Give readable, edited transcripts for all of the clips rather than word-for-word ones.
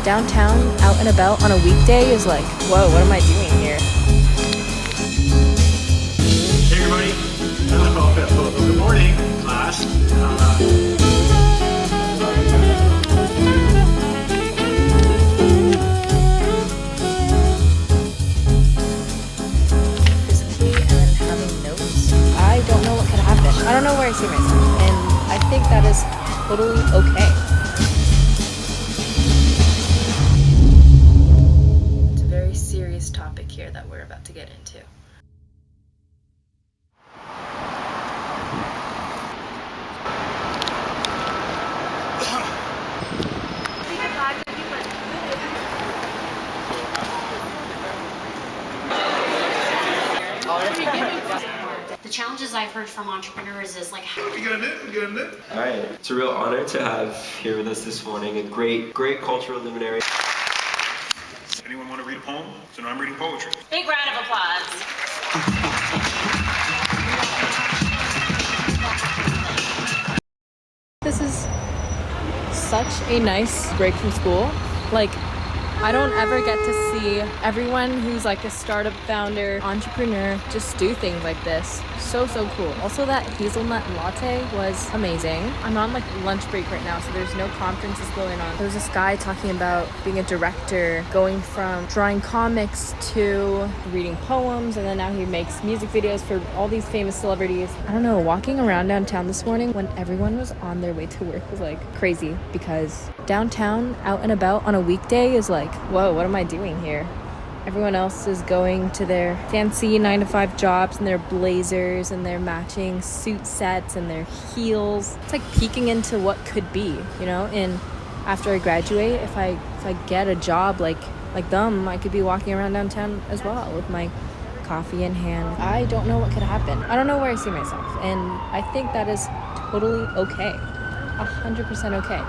downtown out and about on a weekday is like, whoa, what am I doing here? Hey everybody, good morning class. Physically and then having notes. I don't know what could happen. I don't know where I see myself, and I think that is totally okay. It's a very serious topic here that we're about to get into. The challenges I've heard from entrepreneurs is like, We got it. All right, it's a real honor to have here with us this morning a great cultural luminary. Anyone want to read a poem? So now I'm reading poetry. big round of applause. This is such a nice break from school. Like, I don't ever get to see everyone who's like a startup founder, entrepreneur, just do things like this. So cool. Also, that hazelnut latte was amazing. I'm on like lunch break right now, so there's no conferences going on. There was this guy talking about being a director, going from drawing comics to reading poems, and then now he makes music videos for all these famous celebrities. I don't know, walking around downtown this morning when everyone was on their way to work was like crazy, because downtown out and about on a weekday is like, whoa, what am I doing here? Everyone else is going to their fancy 9-to-5 jobs and their blazers and their matching suit sets and their heels. It's like peeking into what could be, you know? And after I graduate, if I get a job like them, I could be walking around downtown as well with my coffee in hand. I don't know what could happen. I don't know where I see myself, and I think that is totally okay. 100% okay.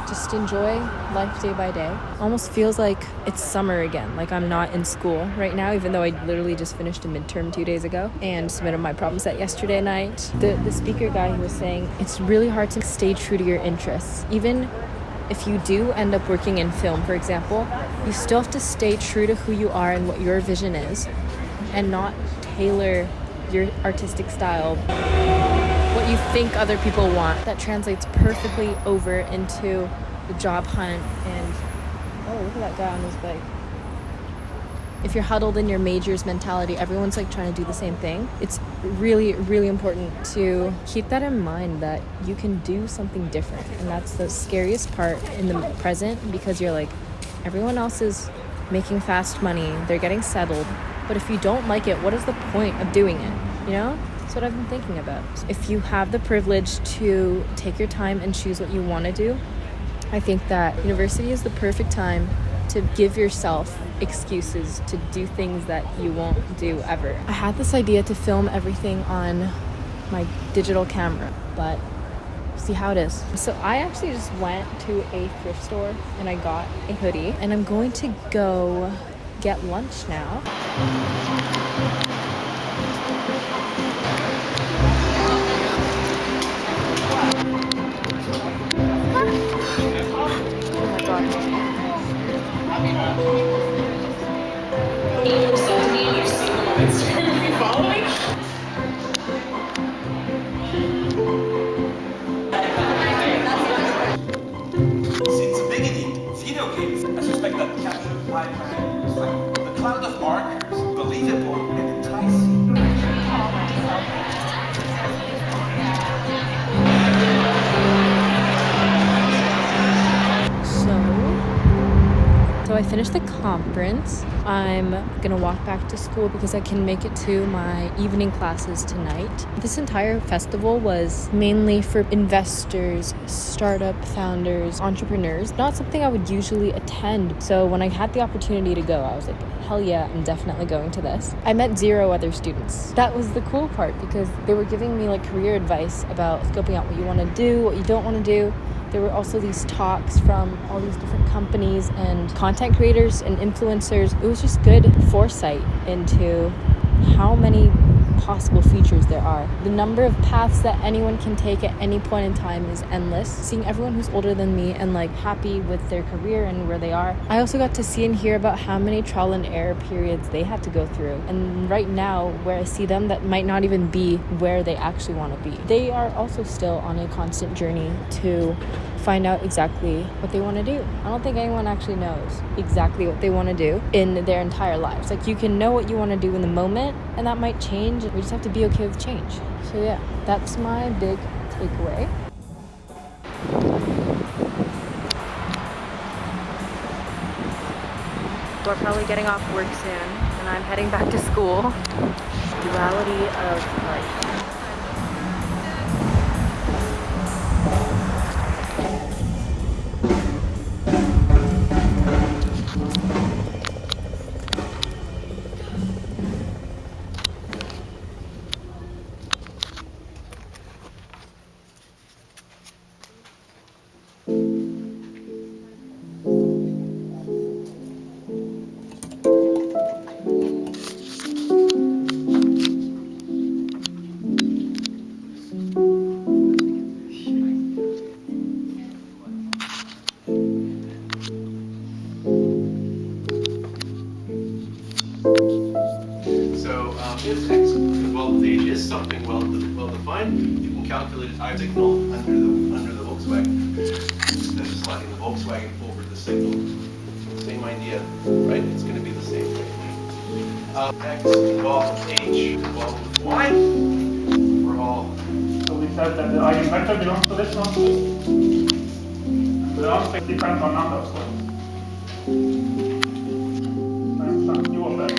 Just enjoy life day by day. Almost feels like it's summer again, like I'm not in school right now, even though I literally just finished a midterm 2 days ago and submitted my problem set yesterday night. The speaker guy, he was saying it's really hard to stay true to your interests. Even if you do end up working in film, for example, you still have to stay true to who you are and what your vision is, and not tailor your artistic style what you think other people want. That translates perfectly over into the job hunt. And oh, look at that guy on his bike. If you're huddled in your majors mentality, everyone's like trying to do the same thing. It's really important to keep that in mind, that you can do something different. And that's the scariest part in the present, because you're like, everyone else is making fast money, they're getting settled. But if you don't like it, what is the point of doing it? You know? That's what I've been thinking about. If you have the privilege to take your time and choose what you want to do, I think that university is the perfect time to give yourself excuses to do things that you won't do ever. I had this idea to film everything on my digital camera, but see how it is. So I actually just went to a thrift store and I got a hoodie, and I'm going to go get lunch now. Since the beginning, video games, I suspect that captured by is like the cloud of markers, believable and enticing. So I finished the conference. I'm gonna walk back to school because I can make it to my evening classes tonight. This entire festival was mainly for investors, startup founders, entrepreneurs. Not something I would usually attend. So when I had the opportunity to go, I was like, hell yeah, I'm definitely going to this. I met 0 other students. That was the cool part, because they were giving me like career advice about scoping out what you want to do, what you don't want to do. There were also these talks from all these different companies and content creators and influencers. It was just good foresight into how many possible futures there are. The number of paths that anyone can take at any point in time is endless. Seeing everyone who's older than me and like happy with their career and where they are, I also got to see and hear about how many trial and error periods they had to go through. And right now, where I see them, that might not even be where they actually want to be. They are also still on a constant journey to find out exactly what they want to do. I don't think anyone actually knows exactly what they want to do in their entire lives. Like, you can know what you want to do in the moment, and that might change. We just have to be okay with change. So yeah, that's my big takeaway. We're probably getting off work soon, and I'm heading back to school. Duality of life. So if x involved with age is something well defined, you can calculate its I signal under the Volkswagen. Instead of sliding the Volkswagen over the signal. Same idea, right? It's going to be the same thing. X involved with H involved with Y. We're all. So we said that the eigenvector belongs to this, not to this. And the answer depends on number of squares. For instance, u of x.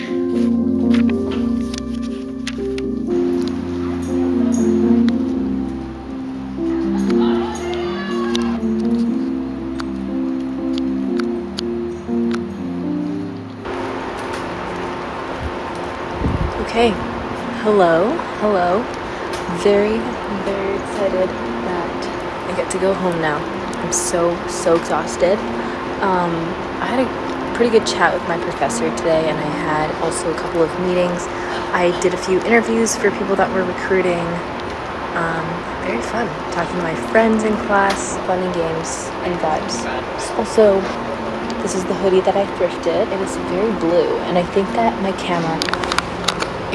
Okay, hello. Very, very excited that I get to go home now. I'm so exhausted. I had a pretty good chat with my professor today, and I had also a couple of meetings. I did a few interviews for people that were recruiting. Very fun, talking to my friends in class, fun and games and vibes. Also, this is the hoodie that I thrifted. It is very blue, and I think that my camera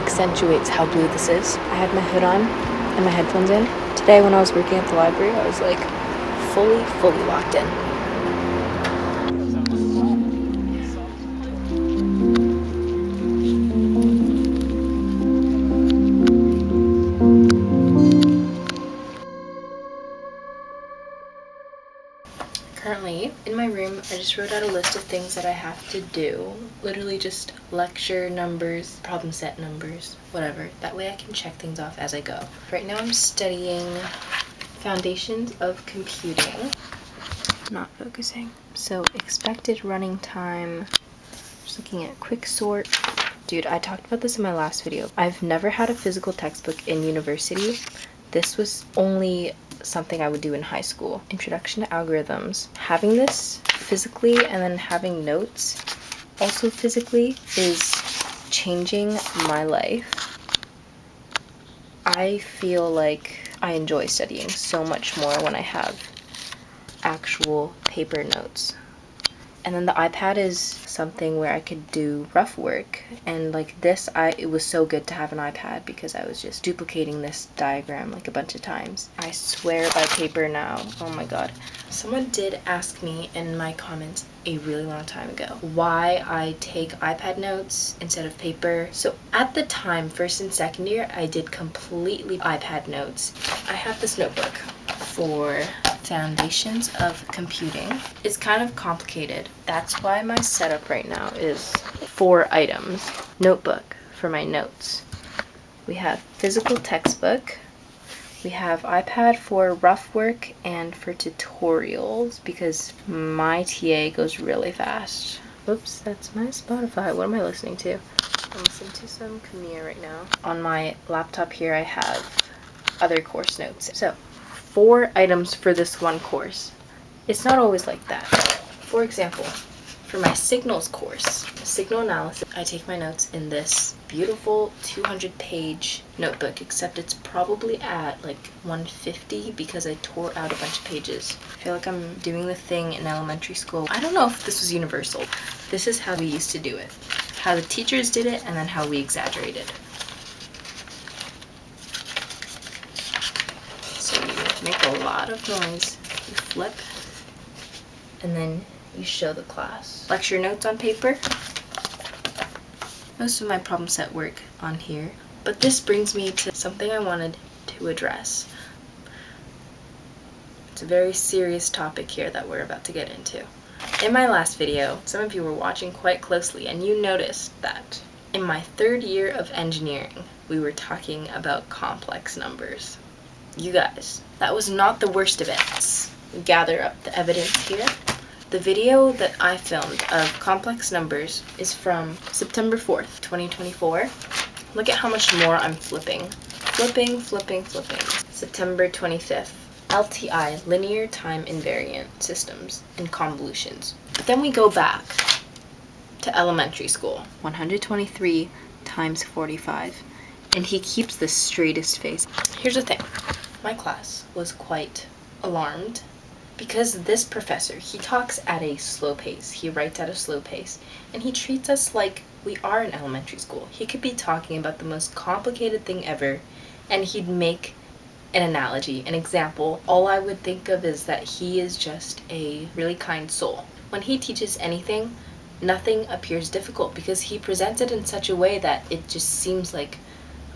accentuates how blue this is. I had my hood on and my headphones in. Today when I was working at the library, I was like fully locked in. Currently, in my room, I just wrote out a list of things that I have to do. Literally just lecture numbers, problem set numbers, whatever. That way I can check things off as I go. Right now I'm studying Foundations of Computing. Not focusing. So expected running time. Just looking at quick sort. Dude, I talked about this in my last video. I've never had a physical textbook in university. This was only something I would do in high school. Introduction to algorithms. Having this physically and then having notes also physically is changing my life. I feel like I enjoy studying so much more when I have actual paper notes. And then the iPad is something where I could do rough work, and like this, it was so good to have an iPad because I was just duplicating this diagram like a bunch of times. I swear by paper now. Oh my god. Someone did ask me in my comments a really long time ago why I take iPad notes instead of paper. So at the time, first and second year, I did completely iPad notes. I have this notebook for Foundations of Computing. It's kind of complicated. That's why my setup right now is 4 items. Notebook for my notes. We have physical textbook. We have iPad for rough work and for tutorials because my TA goes really fast. Oops, that's my Spotify. What am I listening to? I'm listening to some Kamiya right now. On my laptop here I have other course notes. So 4 items for this one course. It's not always like that. For example, for my signals course, signal analysis. I take my notes in this beautiful 200-page notebook, except it's probably at like 150 because I tore out a bunch of pages. I feel like I'm doing the thing in elementary school. I don't know if this was universal. This is how we used to do it. How the teachers did it and then how we exaggerated. So you make a lot of noise, you flip, and then you show the class. Lecture notes on paper. Most of my problem set work on here, but this brings me to something I wanted to address. It's a very serious topic here that we're about to get into. In my last video, some of you were watching quite closely and you noticed that in my 3rd year of engineering, we were talking about complex numbers. You guys, that was not the worst of it. Gather up the evidence here. The video that I filmed of complex numbers is from September 4th, 2024. Look at how much more I'm flipping. Flipping. September 25th. LTI, linear time invariant systems and convolutions. But then we go back to elementary school. 123 times 45. And he keeps the straightest face. Here's the thing. My class was quite alarmed because this professor, he talks at a slow pace, he writes at a slow pace, and he treats us like we are in elementary school. He could be talking about the most complicated thing ever, and he'd make an analogy, an example. All I would think of is that he is just a really kind soul. When he teaches anything, nothing appears difficult because he presents it in such a way that it just seems like,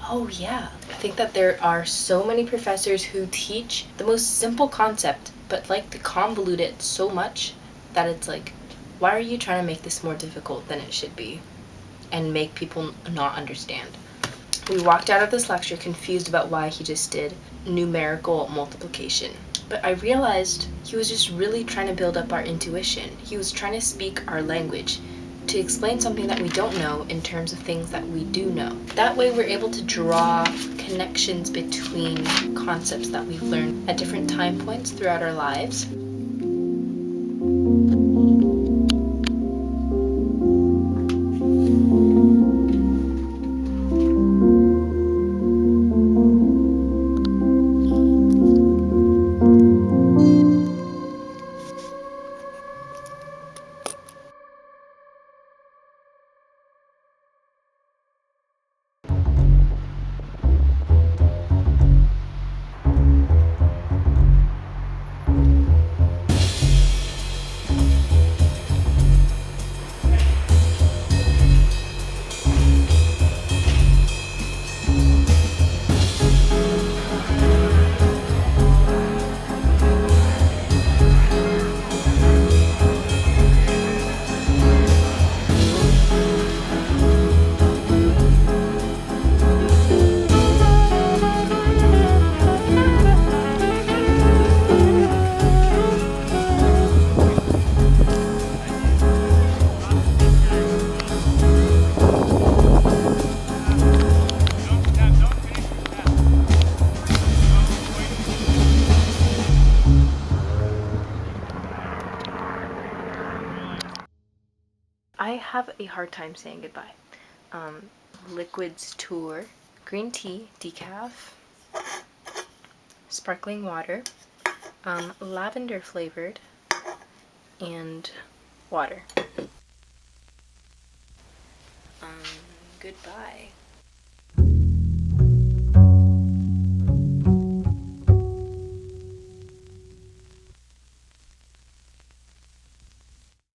oh yeah. I think that there are so many professors who teach the most simple concept but like to convolute it so much that it's like, why are you trying to make this more difficult than it should be and make people not understand? We walked out of this lecture confused about why he just did numerical multiplication. But I realized he was just really trying to build up our intuition. He was trying to speak our language, to explain something that we don't know in terms of things that we do know. That way we're able to draw connections between concepts that we've learned at different time points throughout our lives. I have a hard time saying goodbye. Liquids tour, green tea, decaf, sparkling water, lavender flavored, and water. Goodbye.